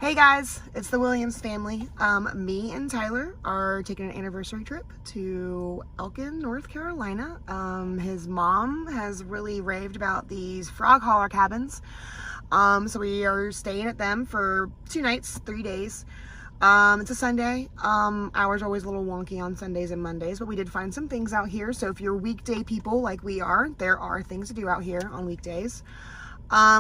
Hey guys, it's the Williams family. Me and Tyler are taking an anniversary trip to Elkin, North Carolina. His mom has really raved about these frog holler cabins. So we are staying at them for 2 nights, 3 days. It's a Sunday. Hours are always a little wonky on Sundays and Mondays, but we did find some things out here. So if you're weekday people like we are, there are things to do out here on weekdays.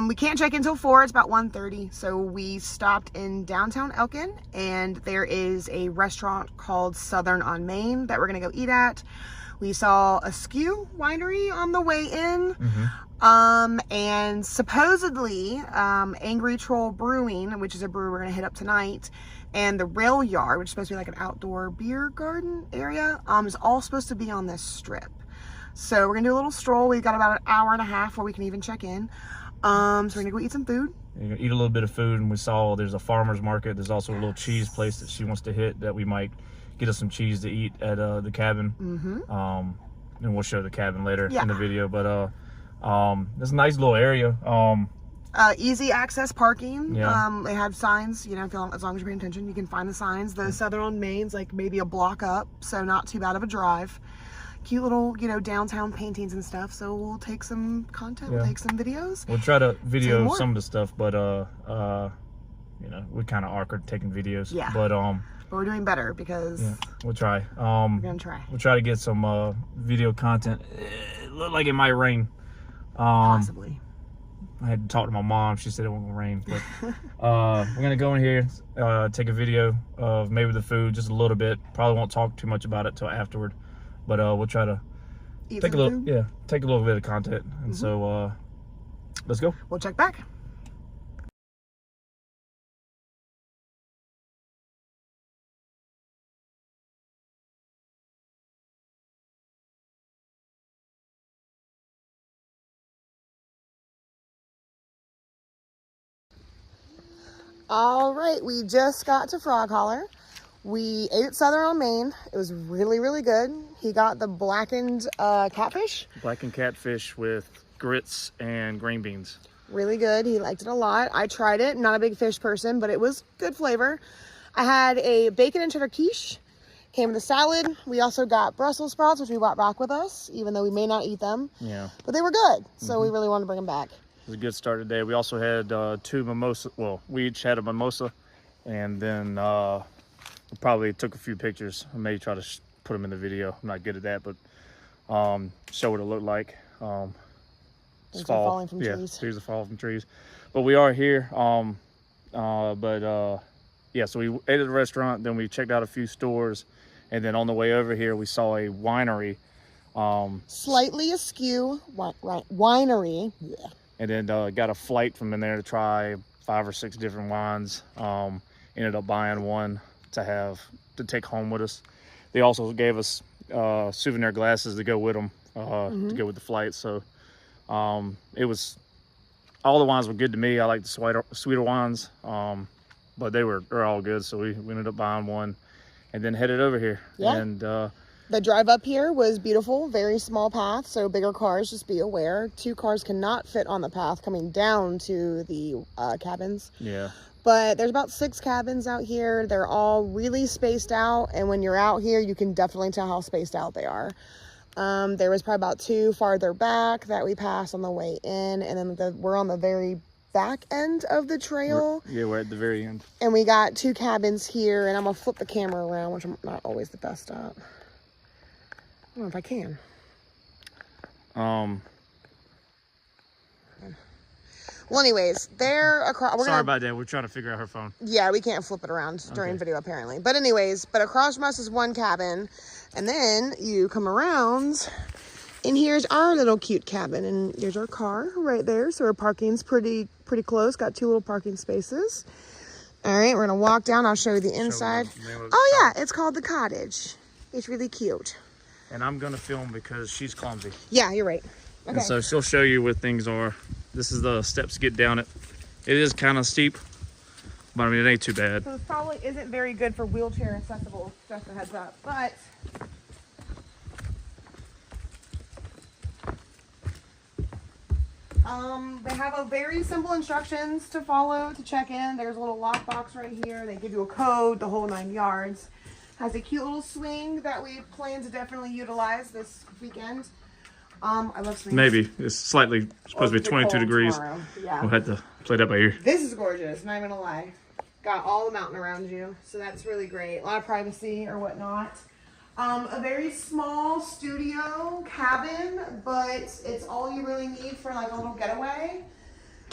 We can't check in until 4. It's about 1:30. So we stopped in downtown Elkin, and there is a restaurant called Southern on Main that we're gonna go eat at. We saw a Skew winery on the way in. And supposedly Angry Troll Brewing, which is a brewery we're gonna hit up tonight, and the Rail Yard, which is supposed to be like an outdoor beer garden area, is all supposed to be on this strip. So we're gonna do a little stroll. We've got about an hour and a half where we can even check in. So we're gonna go eat some food. You're gonna eat a little bit of food, and we saw there's a farmer's market. There's also a little cheese place that she wants to hit that we might get us some cheese to eat at the cabin. And we'll show the cabin later in the video. But it's a nice little area. Easy access parking. Yeah. They have signs, you know, as long as you're paying attention, you can find the signs. The Southern on Main's like maybe a block up, so not too bad of a drive. Cute little, you know, downtown paintings and stuff. So we'll take some content, we'll take some videos. We'll try to video some of the stuff, but you know, we're kind of awkward taking videos. Yeah. But we're doing better because we'll try. We're gonna try. We'll try to get some video content. It looked like it might rain. Possibly. I had to talk to my mom. She said it won't rain. But we're gonna go in here, take a video of maybe the food, just a little bit. Probably won't talk too much about it till afterward. But we'll try to take a little, take a little bit of content. And so let's go. We'll check back. All right, we just got to Frog Holler. We ate at Southern on Main. It was really, really good. He got the blackened catfish. Blackened catfish with grits and green beans. Really good. He liked it a lot. I tried it. Not a big fish person, but it was good flavor. I had a bacon and cheddar quiche. Came with a salad. We also got Brussels sprouts, which we brought back with us, even though we may not eat them. Yeah. But they were good, so we really wanted to bring them back. It was a good start today. We also had 2 mimosa. Well, we each had a mimosa, and then we probably took a few pictures. I may try to put them in the video. I'm not good at that, but show what it looked like. It's fall. Falling from trees. Trees are falling from trees. But we are here. Yeah, so we ate at the restaurant, then we checked out a few stores, and then on the way over here, we saw a winery. Slightly askew winery. Yeah. And then got a flight from in there to try 5 or 6 different wines. Ended up buying one to take home with us. They also gave us souvenir glasses to go with them, to go with the flight. So it was, all the wines were good to me. I like the sweeter wines, but they're all good. So we ended up buying one and then headed over here. Yeah. And the drive up here was beautiful, very small path, so bigger cars, just be aware. 2 cars cannot fit on the path coming down to the cabins. Yeah. But there's about 6 cabins out here. They're all really spaced out, and when you're out here, you can definitely tell how spaced out they are. There was probably about 2 farther back that we passed on the way in, and then we're on the very back end of the trail. We're at the very end. And we got 2 cabins here, and I'm gonna flip the camera around, which I'm not always the best at. I don't know if I can. Well, anyways, they're across. Sorry about that. We're trying to figure out her phone. Yeah, we can't flip it around during video apparently. But anyways, across from us is 1 cabin, and then you come around, and here's our little cute cabin, and there's our car right there. So our parking's pretty close. Got 2 little parking spaces. All right, we're gonna walk down. I'll show you the inside. Oh yeah, it's called the Cottage. It's really cute. And I'm gonna film because she's clumsy. Yeah, you're right. Okay. And so she'll show you where things are. This is the steps to get down it. It is kind of steep, but I mean, it ain't too bad. So it probably isn't very good for wheelchair accessible, just a heads up, but They have a very simple instructions to follow to check in. There's a little lockbox right here. They give you a code, the whole 9 yards. Has a cute little swing that we plan to definitely utilize this weekend. I love swings. Maybe. It's slightly supposed to be 22 degrees. Tomorrow. Yeah. We'll have to play that by ear. This is gorgeous, not even gonna lie. Got all the mountain around you, so that's really great. A lot of privacy or whatnot. A very small studio cabin, but it's all you really need for like a little getaway.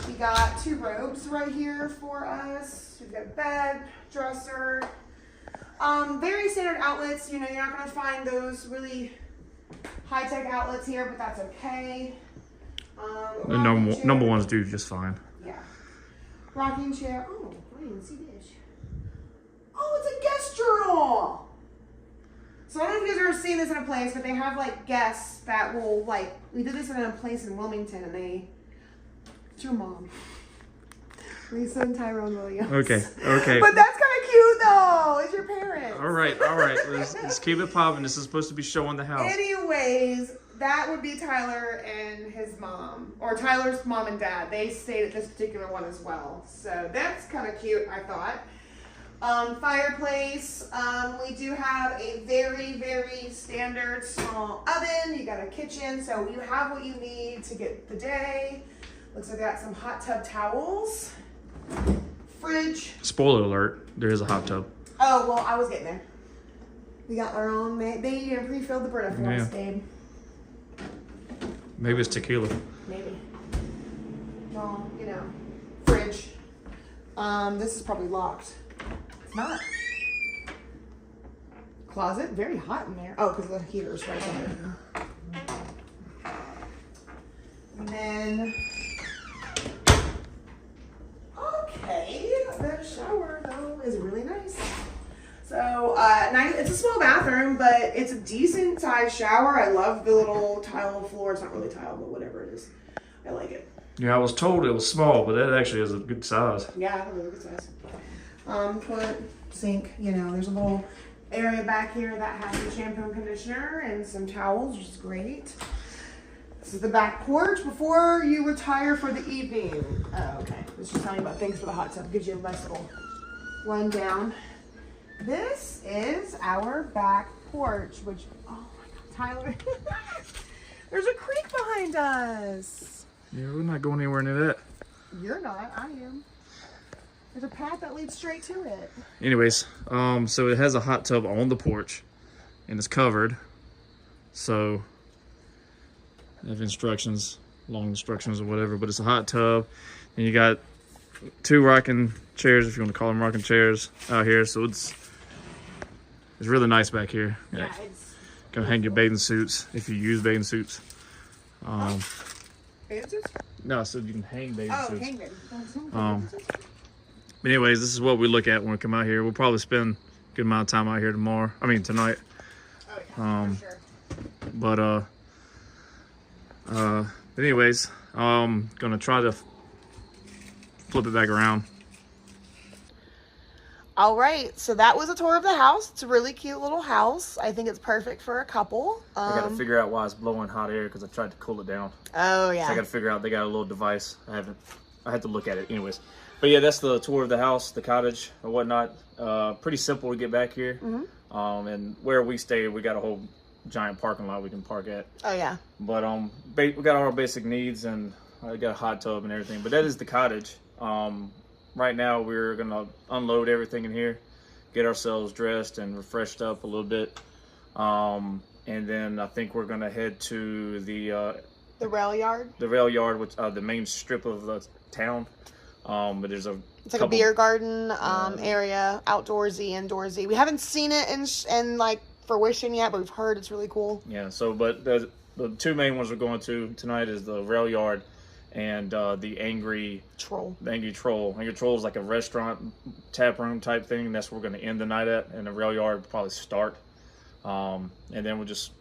We got 2 robes right here for us. We've got a bed, dresser. Very standard outlets. You know, you're not gonna find those really high-tech outlets here, but that's okay. The number ones do just fine. Yeah. Rocking chair. Oh, I didn't see this. Oh, it's a guest journal. So I don't know if you guys have ever seen this in a place, but they have like guests that will like, we did this in a place in Wilmington and it's your mom. Lisa and Tyrone Williams. Okay. But that's kind of cute though. It's your parents. All right. Let's keep it popping. This is supposed to be showing the house. Anyways, that would be Tyler and his mom, or Tyler's mom and dad. They stayed at this particular one as well. So that's kind of cute, I thought. Fireplace. We do have a very, very standard small oven. You got a kitchen, so you have what you need to get the day. Looks like I got some hot tub towels. Fridge. Spoiler alert, there is a hot tub. Oh, well, I was getting there. We got our own, they pre-filled the Brita for us, babe. Maybe it's tequila. Maybe. Well, you know, fridge. This is probably locked. It's not. Closet, very hot in there. Oh, because the heater's right there. And then, okay, the shower though is really nice. So, nice. It's a small bathroom, but it's a decent sized shower. I love the little tile floor. It's not really tile, but whatever it is, I like it. Yeah, I was told it was small, but that actually is a good size. Yeah, it's a really good size. Toilet, sink, you know, there's a little area back here that has a shampoo and conditioner and some towels, which is great. This is the back porch before you retire for the evening. Oh, okay. Let's just tell you about things for the hot tub. Gives you a nice little rundown. This is our back porch, which, oh my God, Tyler. There's a creek behind us. Yeah, we're not going anywhere near that. You're not, I am. There's a path that leads straight to it. Anyways, so it has a hot tub on the porch and it's covered. So I have instructions, long instructions or whatever, but it's a hot tub. And you got 2 rocking chairs, if you want to call them rocking chairs, out here. So it's really nice back here. Yeah, it's gonna hang your bathing suits if you use bathing suits. Bathing suits? No, so you can hang bathing suits. Hang bathing suits. But anyways, this is what we look at when we come out here. We'll probably spend a good amount of time out here tonight. Oh yeah, for sure. But anyways, gonna try to flip it back around. All right, so that was a tour of the house. It's a really cute little house. I think it's perfect for a couple. I gotta figure out why it's blowing hot air because I tried to cool it down. Oh yeah. So I gotta figure out, they got a little device. I had to look at it anyways. But yeah, that's the tour of the house, the cottage or whatnot. Pretty simple to get back here. Mm-hmm. And where we stay, we got a whole giant parking lot we can park at. Oh yeah. But we got all our basic needs, and I got a hot tub and everything. But that is the cottage. Right now we're gonna unload everything in here, get ourselves dressed and refreshed up a little bit, and then I think we're gonna head to the rail yard. The rail yard, which the main strip of the town. But there's it's like a beer garden area, outdoorsy, indoorsy. We haven't seen it in like fruition yet, but we've heard it's really cool. Yeah. So, but the 2 main ones we're going to tonight is the rail yard and the Angry Troll. The Angry Troll. Angry Troll is like a restaurant, tap room type thing. That's where we're going to end the night at, and the rail yard will probably start. And then we'll just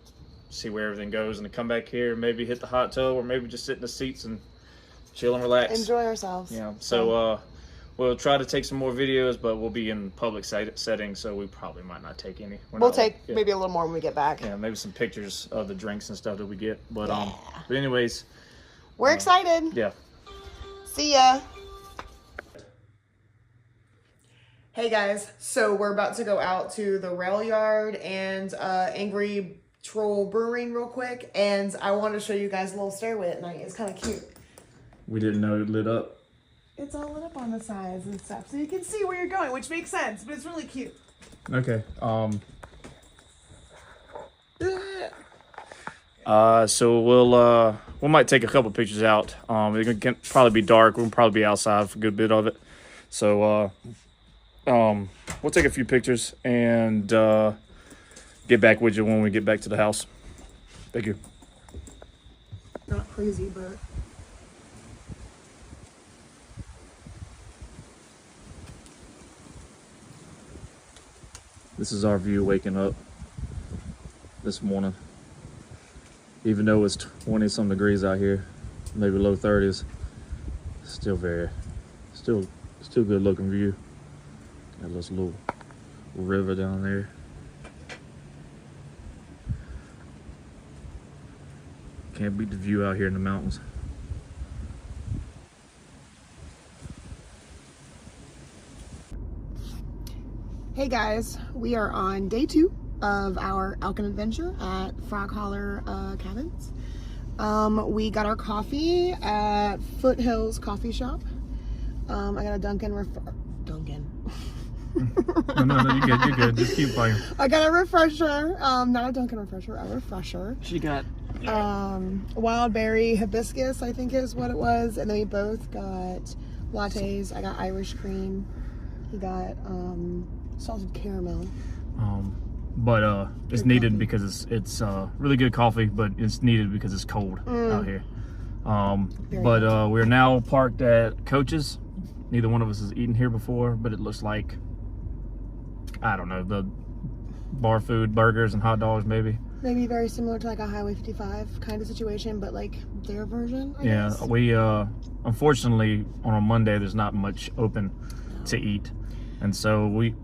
see where everything goes, and then come back here, maybe hit the hot tub, or maybe just sit in the seats and chill and relax. Enjoy ourselves. Yeah. So we'll try to take some more videos, but we'll be in public settings, so we probably might not take any. We'll take maybe a little more when we get back. Yeah, maybe some pictures of the drinks and stuff that we get. But but anyways, We're excited. Yeah. See ya. Hey guys, so we're about to go out to the rail yard and Angry Troll Brewing real quick, and I want to show you guys a little stairway at night. It's kind of cute. We didn't know it lit up. It's all lit up on the sides and stuff, so you can see where you're going, which makes sense, but it's really cute. Okay. So we might take a couple pictures out. It can probably be dark. We'll probably be outside for a good bit of it. So we'll take a few pictures and get back with you when we get back to the house. Thank you. Not crazy, but This is our view waking up this morning. Even though it's 20 some degrees out here, maybe low 30s, still good looking view. Got this little river down there. Can't beat the view out here in the mountains. hey guys, we are on day 2 of our Elkin adventure at Holler Cabins. We got our coffee at Foothills Coffee Shop. I got a Dunkin'. No, you're good. Just keep playing. I got a refresher, not a Dunkin' refresher, a refresher. She got wild berry hibiscus, I think is what it was, and then we both got lattes. I got Irish cream. He got salted caramel. But it's needed because it's really good coffee, but it's needed because it's cold out here. We're now parked at Coach's. Neither one of us has eaten here before, but it looks like, I don't know, the bar food, burgers and hot dogs maybe. Maybe very similar to like a Highway 55 kind of situation, but like their version, I guess. We unfortunately on a Monday there's not much open to eat, and so we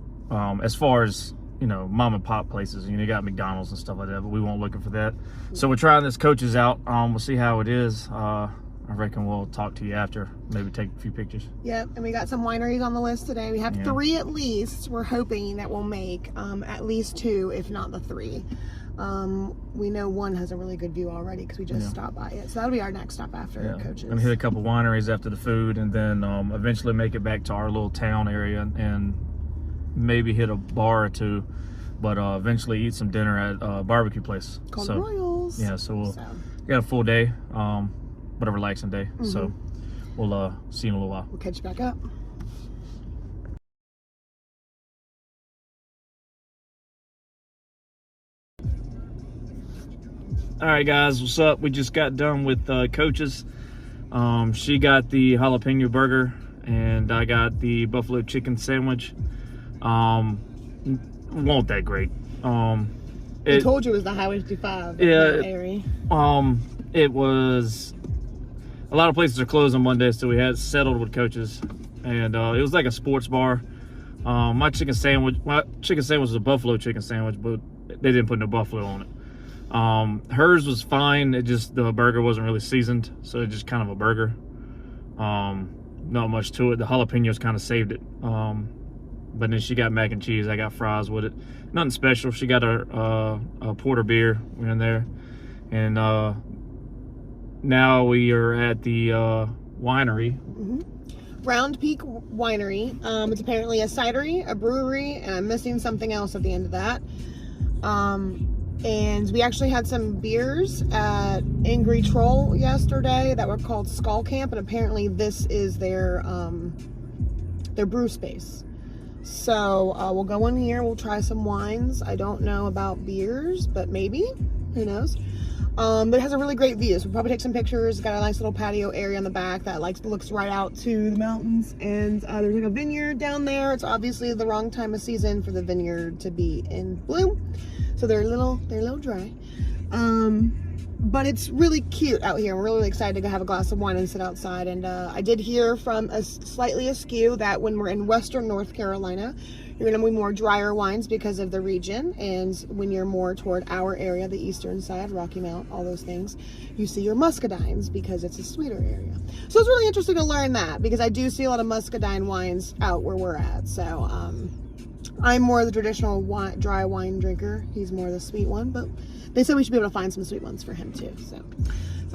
as far as, you know, mom and pop places, you got McDonald's and stuff like that, but we weren't looking for that. So we're trying this Coach's out. We'll see how it is. I reckon we'll talk to you after, maybe take a few pictures. Yep, and we got some wineries on the list today. We have 3 at least. We're hoping that we'll make at least 2, if not the 3. We know one has a really good view already because we just stopped by it. So that'll be our next stop after Coach's. Gonna hit a couple wineries after the food, and then eventually make it back to our little town area and maybe hit a bar or 2, but eventually eat some dinner at a barbecue place called Royals. Yeah, so we got a full day, but a relaxing day. So we'll see you in a little while. We'll catch you back up. All right, guys, what's up? We just got done with Coach's. She got the jalapeno burger, and I got the buffalo chicken sandwich. Wasn't that great. I told you it was the Highway 55 area. It was, a lot of places are closed on Monday, so we had settled with Coach's, and it was like a sports bar. My chicken sandwich was a buffalo chicken sandwich, but they didn't put no buffalo on it. Hers was fine. It just, the burger wasn't really seasoned, so it's just kind of a burger. Not much to it. The jalapenos kind of saved it. But then she got mac and cheese. I got fries with it. Nothing special. She got a porter beer. We're in there, and now we are at the winery. Round Peak Winery. It's apparently a cidery, a brewery, and I'm missing something else at the end of that. And we actually had some beers at Angry Troll yesterday that were called Skull Camp, and apparently this is their brew space. So we'll go in here, we'll try some wines. I don't know about beers, but maybe, who knows. But it has a really great view, so we'll probably take some pictures. It's got a nice little patio area on the back that looks right out to the mountains, and there's like a vineyard down there. It's obviously the wrong time of season for the vineyard to be in bloom, so they're a little dry. But it's really cute out here. We're really excited to go have a glass of wine and sit outside. And I did hear from a slightly askew that when we're in western North Carolina, You're going to be more drier wines because of the region. And when you're more toward our area, the eastern side, Rocky Mount, all those things, you see your muscadines because it's a sweeter area. So it's really interesting to learn that because I do see a lot of muscadine wines out where we're at. So I'm more the traditional dry wine drinker. He's more the sweet one, but they said we should be able to find some sweet ones for him too. So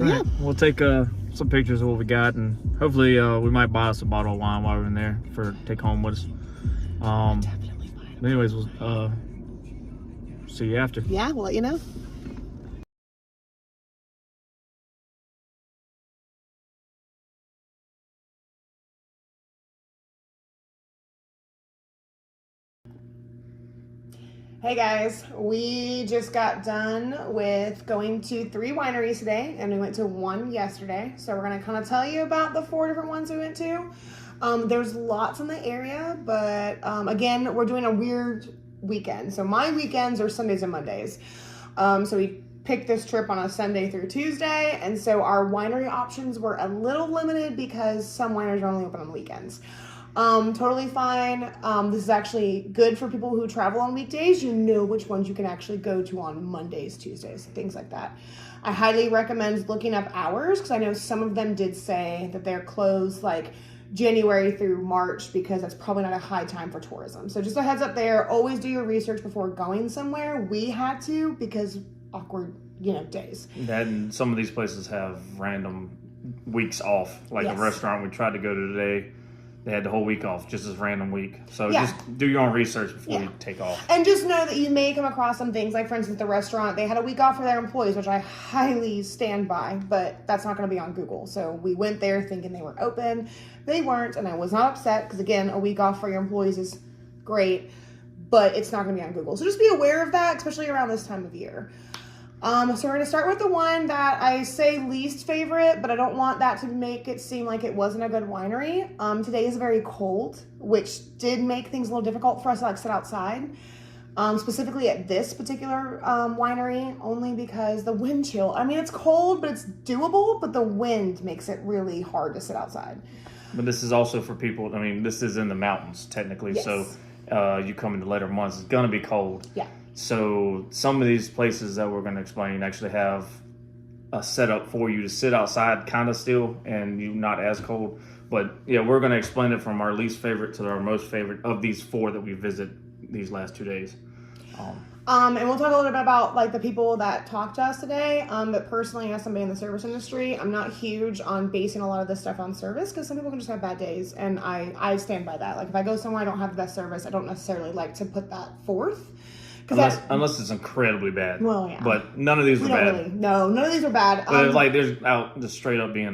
yeah. We'll take some pictures of what we got, and hopefully we might buy us a bottle of wine while we're in there for take home with us. Definitely buy it. Anyways, we'll see you after. Yeah, we'll let you know. Hey guys, we just got done with going to 3 wineries today, and we went to 1 yesterday. So we're gonna kind of tell you about the 4 different ones we went to. There's lots in the area, but again, we're doing a weird weekend. So my weekends are Sundays and Mondays. So we picked this trip on a Sunday through Tuesday, and so our winery options were a little limited because some wineries are only open on weekends. Totally fine. This is actually good for people who travel on weekdays. You know which ones you can actually go to on Mondays, Tuesdays, things like that. I highly recommend looking up hours because I know some of them did say that they're closed like January through March because that's probably not a high time for tourism. So just a heads up there, always do your research before going somewhere. We had to because awkward, days. That and some of these places have random weeks off. Like Yes. the restaurant we tried to go to today, they had the whole week off, just this random week. So Yeah. just do your own research before you take off. And just know that you may come across some things, like for instance, the restaurant, they had a week off for their employees, which I highly stand by, but that's not going to be on Google. So we went there thinking they were open. They weren't, and I was not upset because, again, a week off for your employees is great, but it's not going to be on Google. So just be aware of that, especially around this time of year. So we're going to start with the one that I say least favorite, but I don't want that to make it seem like it wasn't a good winery. Today is very cold, which did make things a little difficult for us to like sit outside. Specifically at this particular winery, only because the wind chill. I mean, it's cold, but it's doable, but the wind makes it really hard to sit outside. But this is also for people, I mean, this is in the mountains technically. Yes. So you come in the later months, it's going to be cold. Yeah. So some of these places that we're going to explain actually have a setup for you to sit outside kind of still and you not as cold. But yeah, we're going to explain it from our least favorite to our most favorite of these 4 that we visit these last 2 days. And we'll talk a little bit about like the people that talked to us today. But personally, as somebody in the service industry, I'm not huge on basing a lot of this stuff on service because some people can just have bad days, and I stand by that. Like if I go somewhere I don't have the best service, I don't necessarily like to put that forth. Unless it's incredibly bad. Well, yeah. But none of these were bad. Really, no, none of these are bad. But if like there's out just straight up being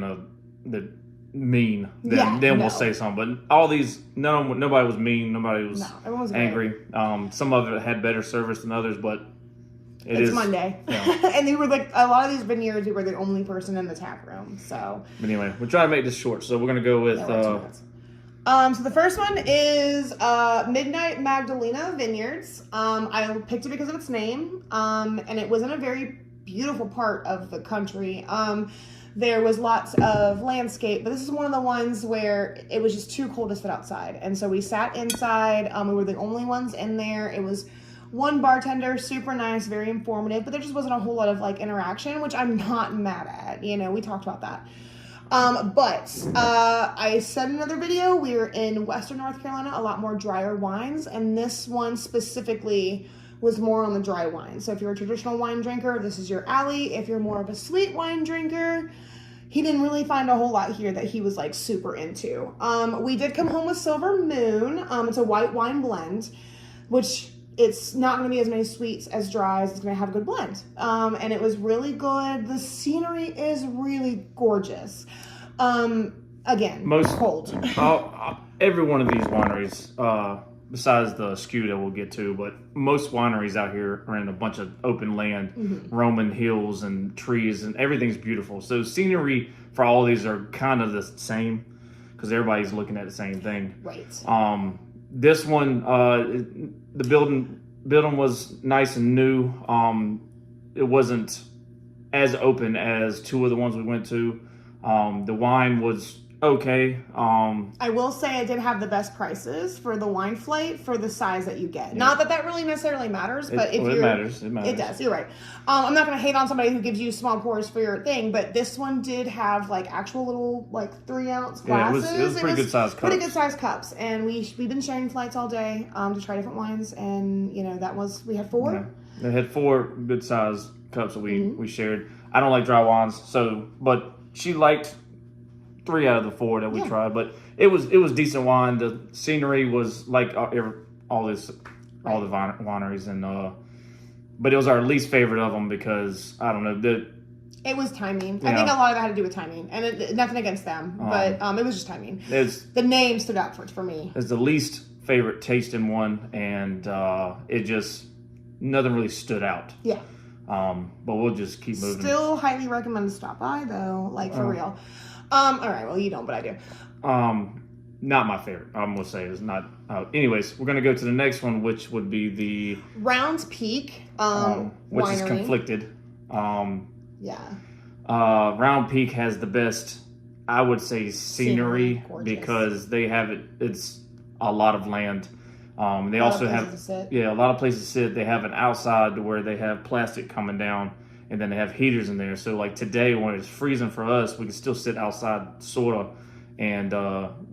the mean, then we'll say something. But all these, nobody was mean. Nobody was everyone was angry. Some of it had better service than others, but it's Monday. Yeah. And they were like, a lot of these vineyards, we were the only person in the tap room. So but anyway, we'll try to make this short. So we're going to go with... so the first one is Midnight Magdalena Vineyards. I picked it because of its name, and it was in a very beautiful part of the country. There was lots of landscape, but this is one of the ones where it was just too cold to sit outside. And so we sat inside. We were the only ones in there. It was one bartender, super nice, very informative, but there just wasn't a whole lot of like interaction, which I'm not mad at. We talked about that. But I said in another video, we were in Western North Carolina, a lot more drier wines, and this one specifically was more on the dry wine. So if you're a traditional wine drinker, this is your alley. If you're more of a sweet wine drinker, he didn't really find a whole lot here that he was like super into. We did come home with Silver Moon. It's a white wine blend, which it's not going to be as many sweets as dries. It's going to have a good blend. And it was really good. The scenery is really gorgeous. Again, cold. Every one of these wineries, besides the skew that we'll get to, but most wineries out here are in a bunch of open land, Roman hills and trees, and everything's beautiful. So scenery for all of these are kind of the same because everybody's looking at the same thing. Right. This one, the building was nice and new. It wasn't as open as 2 of the ones we went to. The wine was okay. I will say I did have the best prices for the wine flight for the size that you get. Not that really necessarily matters, but if it matters. It matters. It does. You're right. I'm not going to hate on somebody who gives you small pours for your thing, but this one did have like actual little like 3-ounce glasses. Yeah, it was pretty good sized cups. Pretty good sized cups, and we've been sharing flights all day to try different wines, and we had 4. Yeah. They had 4 good sized cups that we shared. I don't like dry wines, but she liked 3 out of the 4 that we tried, but it was decent wine. The scenery was like all the wineries, and but it was our least favorite of them because I don't know it was timing. I think a lot of it had to do with timing, and nothing against them, but it was just timing. The name stood out for me. It's the least favorite tasting one, and it just nothing really stood out. Yeah. But we'll just keep moving. Still highly recommend to stop by though, like for real. All right, well, you don't, but I do. Not my favorite. I'm gonna say it's not. Anyways, we're gonna go to the next one, which would be the Rounds Peak, which winery. is conflicted. Yeah. Round Peak has the best, I would say, scenery because they have it. It's a lot of land. They also have a lot of places to sit. They have an outside where they have plastic coming down. And then they have heaters in there. So like today when it's freezing for us, we can still sit outside sort of and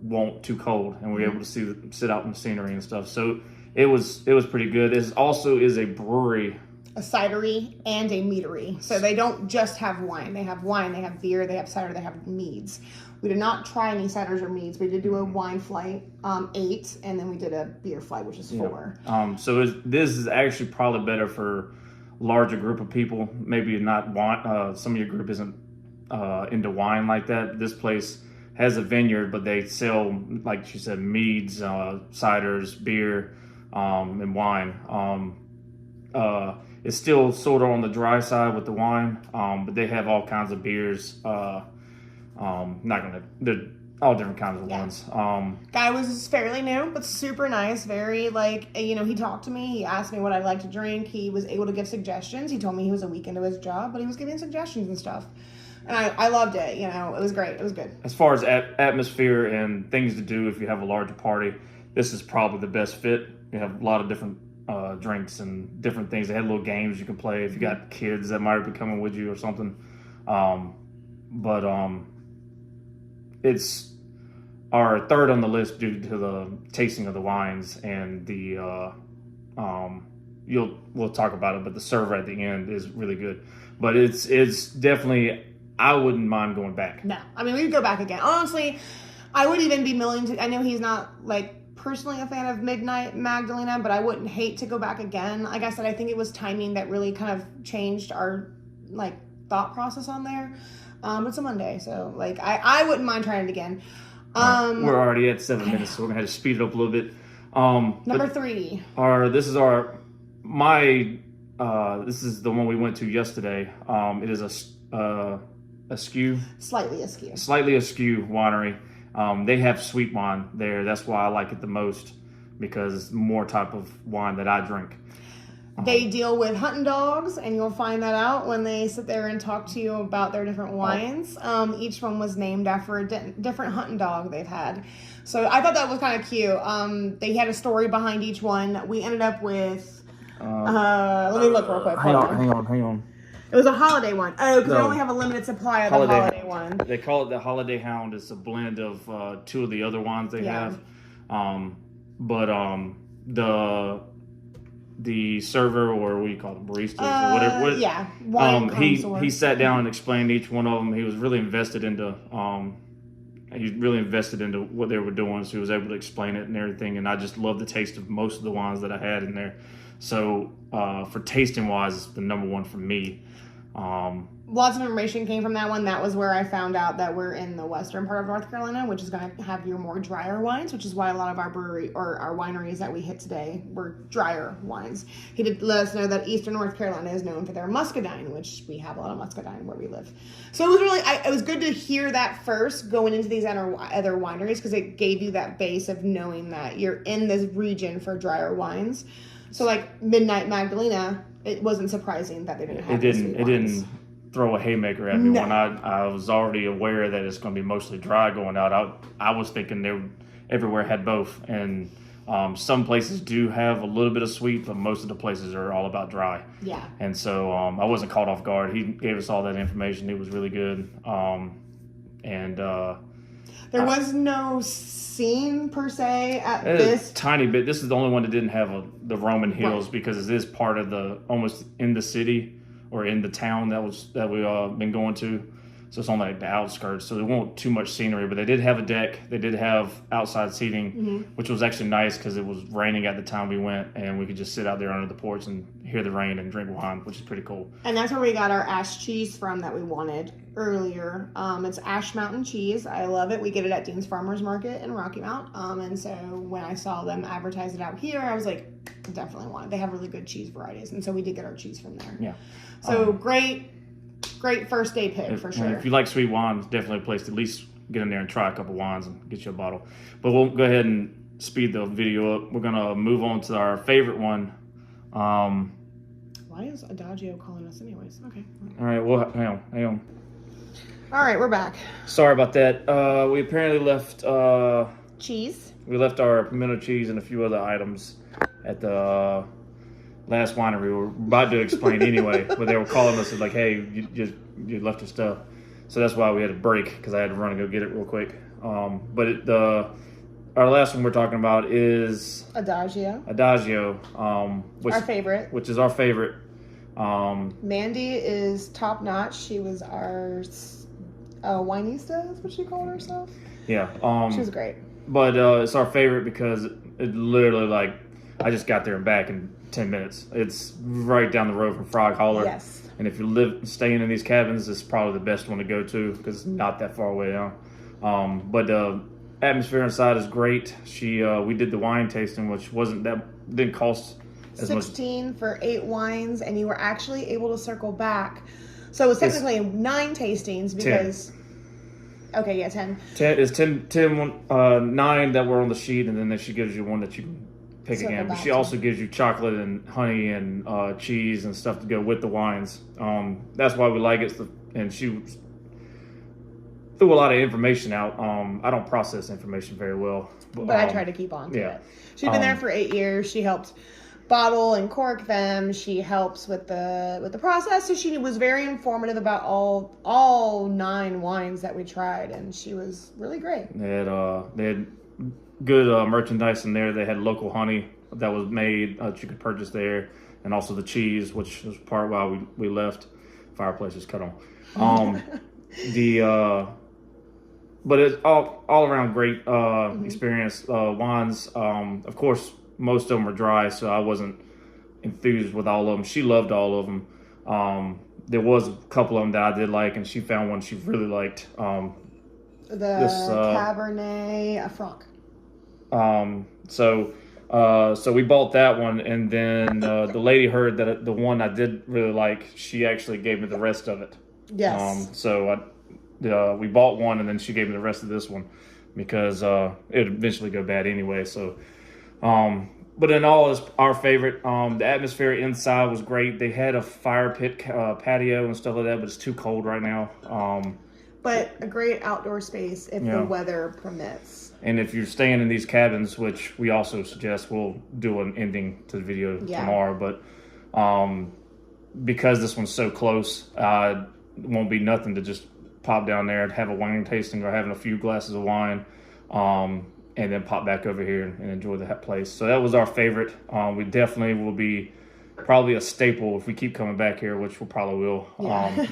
won't too cold. And we're able to sit out in the scenery and stuff. So it was pretty good. It also is a brewery. A cidery and a meadery. So they don't just have wine. They have wine, they have beer, they have cider, they have meads. We did not try any ciders or meads. We did do a wine flight, 8, and then we did a beer flight, which is 4. So this is actually probably better for larger group of people. Maybe not wine. Some of your group isn't into wine like that. This place has a vineyard, but they sell, like she said, meads, ciders, beer, and wine. It's still sort of on the dry side with the wine, but they have all kinds of beers. They're all different kinds of ones. Guy was fairly new, but super nice. Very he talked to me. He asked me what I'd like to drink. He was able to give suggestions. He told me he was a week into his job, but he was giving suggestions and stuff. And I loved it. It was great. It was good. As far as atmosphere and things to do if you have a larger party, this is probably the best fit. You have a lot of different drinks and different things. They had little games you can play if you got kids that might be coming with you or something. It's our third on the list due to the tasting of the wines and the we'll talk about it, but the server at the end is really good. But it's definitely, I wouldn't mind going back. No, I mean we would go back again. Honestly, I would even be willing to. I know he's not personally a fan of Midnight Magdalena, but I wouldn't hate to go back again. Like I said, I think it was timing that really kind of changed our thought process on there. It's a Monday, so I wouldn't mind trying it again. We're already at 7 minutes, so we're gonna have to speed it up a little bit. Number 3. This is the one we went to yesterday. It is askew. Slightly askew winery. They have sweet wine there. That's why I like it the most because it's more type of wine that I drink. They deal with hunting dogs, and you'll find that out when they sit there and talk to you about their different wines. Each one was named after a different hunting dog they've had. So I thought that was kind of cute. They had a story behind each one. We ended up with... let me look real quick. Hang on. It was a holiday one. Oh, because they only have a limited supply of the holiday one. They call it the Holiday Hound. It's a blend of 2 of the other wines they have. The server, or what do you call them, baristas or whatever. Wine he sat down and explained each one of them. He was really invested into what they were doing, so he was able to explain it and everything. And I just love the taste of most of the wines that I had in there. So for tasting wise, it's the number 1 for me. Lots of information came from that one. That was where I found out that we're in the western part of North Carolina, which is going to have your more drier wines, which is why a lot of our our wineries that we hit today were drier wines. He did let us know that eastern North Carolina is known for their muscadine, which we have a lot of muscadine where we live. So it was really, it was good to hear that first going into these other wineries, because it gave you that base of knowing that you're in this region for drier wines. So Midnight Magdalena, it wasn't surprising that they didn't have it didn't throw a haymaker at me when I was already aware that it's going to be mostly dry going out. I was thinking everywhere had both, and some places do have a little bit of sweet, but most of the places are all about dry. Yeah. And so I wasn't caught off guard. He gave us all that information. It was really good. There was no scene per se at this. Tiny bit. This is the only one that didn't have the Roman hills, because it is part of the almost in the city or in the town that we've been going to. So it's on like the outskirts. So there won't too much scenery, but they did have a deck. They did have outside seating, which was actually nice because it was raining at the time we went, and we could just sit out there under the porch and hear the rain and drink wine, which is pretty cool. And that's where we got our ash cheese from that we wanted earlier. It's Ash Mountain cheese. I love it. We get it at Dean's Farmers Market in Rocky Mount. And so when I saw them advertise it out here, I was like, definitely want it. They have really good cheese varieties, and so we did get our cheese from there. Yeah. So great first day pick for sure. If you like sweet wine, it's definitely a place to at least get in there and try a couple wines and get you a bottle. But we'll go ahead and speed the video up. We're gonna move on to our favorite one. Why is Adagio calling us anyways? Okay. All right. Well, hang on. All right, we're back. Sorry about that. We apparently left Cheese. We left our pimento cheese and a few other items at the last winery. We were about to explain anyway, but they were calling us and like, hey, you left your stuff. So that's why we had a break, because I had to run and go get it real quick. Our last one we're talking about is Adagio, which our favorite. Which is our favorite. Mandy is top notch. She was our winista, is what she called herself. Yeah. She was great. But it's our favorite because it literally, like, I just got there and back in 10 minutes. It's right down the road from Frog Holler. Yes. And if you're staying in these cabins, it's probably the best one to go to because it's not that far away down. But the atmosphere inside is great. We did the wine tasting, which didn't cost as much. 16 for 8 wines, and you were actually able to circle back. So it was technically 9 tastings because... 10. Okay, yeah, 10. 9 that were on the sheet, and then she gives you one that you can pick again. But she also gives you chocolate and honey and cheese and stuff to go with the wines. That's why we like it. And she threw a lot of information out. I don't process information very well. But I try to keep on to it. She's been there for 8 years. She helped bottle and cork them. She helps with the process. So she was very informative about all 9 wines that we tried, and she was really great. They had good merchandise in there. They had local honey that was made that you could purchase there, and also the cheese, which was part why we left. Fireplace is cut on. But it's all around great experience. Wines, of course, most of them were dry, so I wasn't enthused with all of them. She loved all of them. There was a couple of them that I did like, and she found one she really liked. The Cabernet Franc. So we bought that one, and then the lady heard that the one I did really like, she actually gave me the rest of it. Yes. We bought one, and then she gave me the rest of this one because it would eventually go bad anyway. So, but in all, it's our favorite. The atmosphere inside was great. They had a fire pit patio and stuff like that, but it's too cold right now. But a great outdoor space if the weather permits. And if you're staying in these cabins, which we also suggest, we'll do an ending to the video tomorrow. But because this one's so close, it won't be nothing to just pop down there and have a wine tasting or having a few glasses of wine, and then pop back over here and enjoy that place. So that was our favorite. We definitely will be probably a staple if we keep coming back here, which we probably will.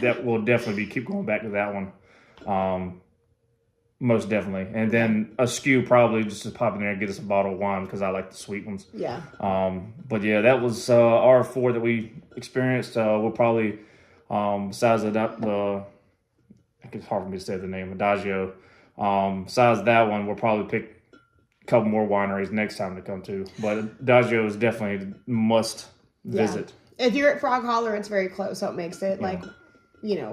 That will definitely keep going back to that one. Most definitely. And then a skew probably just to pop in there and get us a bottle of wine because I like the sweet ones. Yeah. But yeah, that was our 4 that we experienced. We'll probably, besides it's hard for me to say the name, Adagio. Besides that one, we'll probably pick a couple more wineries next time to come to. But Adagio is definitely a must visit. If you're at Frog Holler, it's very close, so it makes it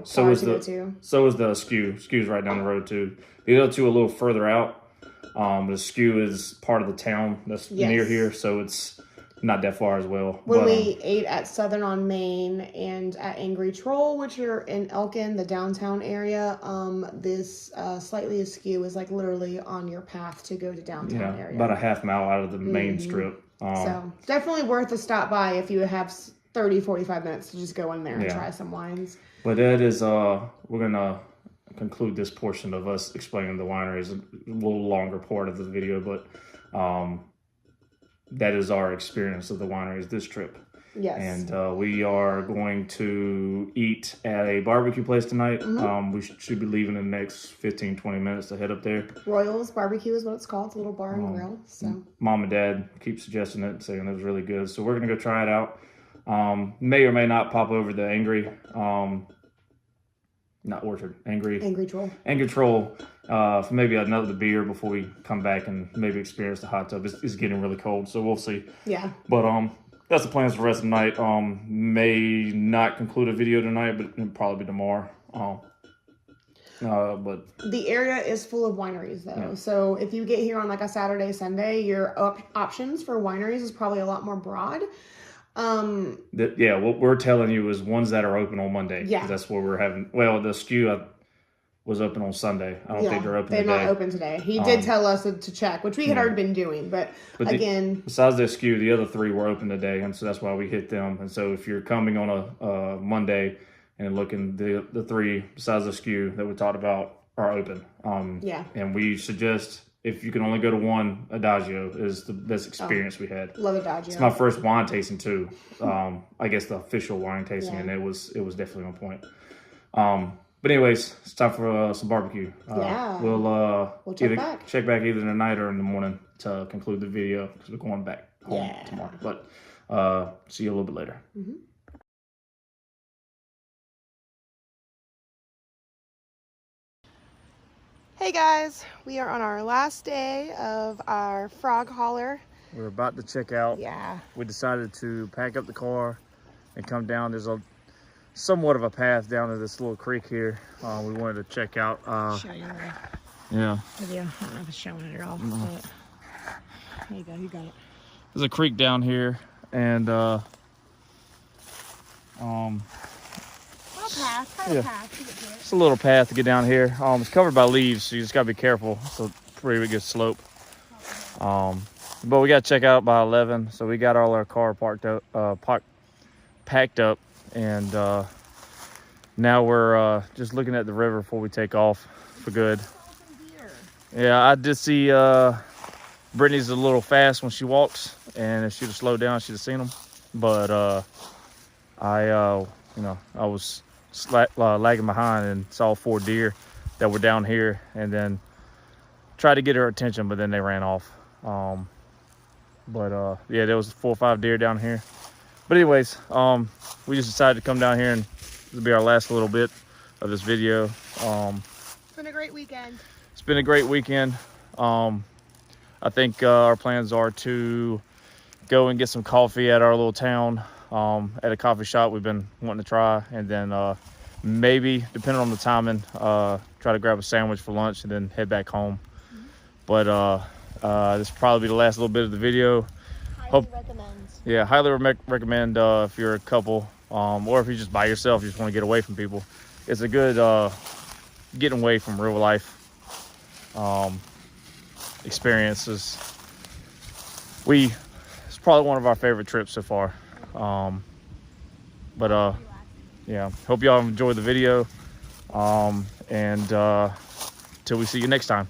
so is the skew. Skew's right down the road too. The other 2 a little further out. The skew is part of the town that's near here, so it's not that far as well. When we ate at Southern on Main and at Angry Troll, which are in Elkin, the downtown area, this Slightly Askew is like literally on your path to go to downtown area. About a half mile out of the main strip. So definitely worth a stop by if you have 30, 45 minutes to just go in there and try some wines. But that is, we're going to conclude this portion of us explaining the wineries, a little longer part of the video, but that is our experience of the wineries this trip. Yes. And we are going to eat at a barbecue place tonight. We should be leaving in the next 15, 20 minutes to head up there. Royals Barbecue is what it's called. It's a little bar and grill. So Mom and Dad keep suggesting it, saying it was really good. So we're going to go try it out. May or may not pop over the Angry, not Orchard, Angry Troll for maybe another beer before we come back and maybe experience the hot tub. It's getting really cold, so we'll see. Yeah. But that's the plans for the rest of the night. May not conclude a video tonight, but it'll probably be tomorrow. But the area is full of wineries though. Yeah. So if you get here on like a Saturday, Sunday, your options for wineries is probably a lot more broad. What we're telling you is ones that are open on Monday. Yeah. That's where we're having, well, the Skew was open on Sunday. I don't think they're open today. They're not open today. He did tell us to check, which we had already been doing. But again, besides the Skew, the other three were open today, and so that's why we hit them. And so if you're coming on a Monday and looking, the three besides the Skew that we talked about are open. And we suggest, if you can only go to one, Adagio is the best experience we had. Love Adagio. It's my first wine tasting too. I guess the official wine tasting, and it was definitely on point. But anyways, it's time for some barbecue. We'll check back either tonight or in the morning to conclude the video because we're going back home tomorrow. But see you a little bit later. Hey guys, we are on our last day of our frog holler. We're about to check out. Yeah. We decided to pack up the car and come down. There's somewhat of a path down to this little creek here. We wanted to check out. Show you yeah. Video. I don't know if it's showing it at all. But there you go. You got it. There's a creek down here, and it's a little path to get down here. It's covered by leaves, so you just gotta be careful. It's a pretty good slope. But we gotta check out by 11, so we got all our car packed up, and now we're just looking at the river before we take off for good. Yeah, I did see Brittany's a little fast when she walks, and if she'd have slowed down, she'd have seen them. But I was lagging behind and saw 4 deer that were down here, and then tried to get her attention, but then they ran off. Yeah, there was 4 or 5 deer down here. But anyways, we just decided to come down here, and this will be our last little bit of this video. It's been a great weekend. It's been a great weekend. I think our plans are to go and get some coffee at our little town, at a coffee shop we've been wanting to try, and then maybe, depending on the timing, try to grab a sandwich for lunch and then head back home. But this will probably be the last little bit of the video. Highly recommend if you're a couple, or if you're just by yourself, you just want to get away from people. It's a good getting away from real life experiences. It's probably one of our favorite trips so far. Yeah, hope y'all enjoyed the video, and till we see you next time.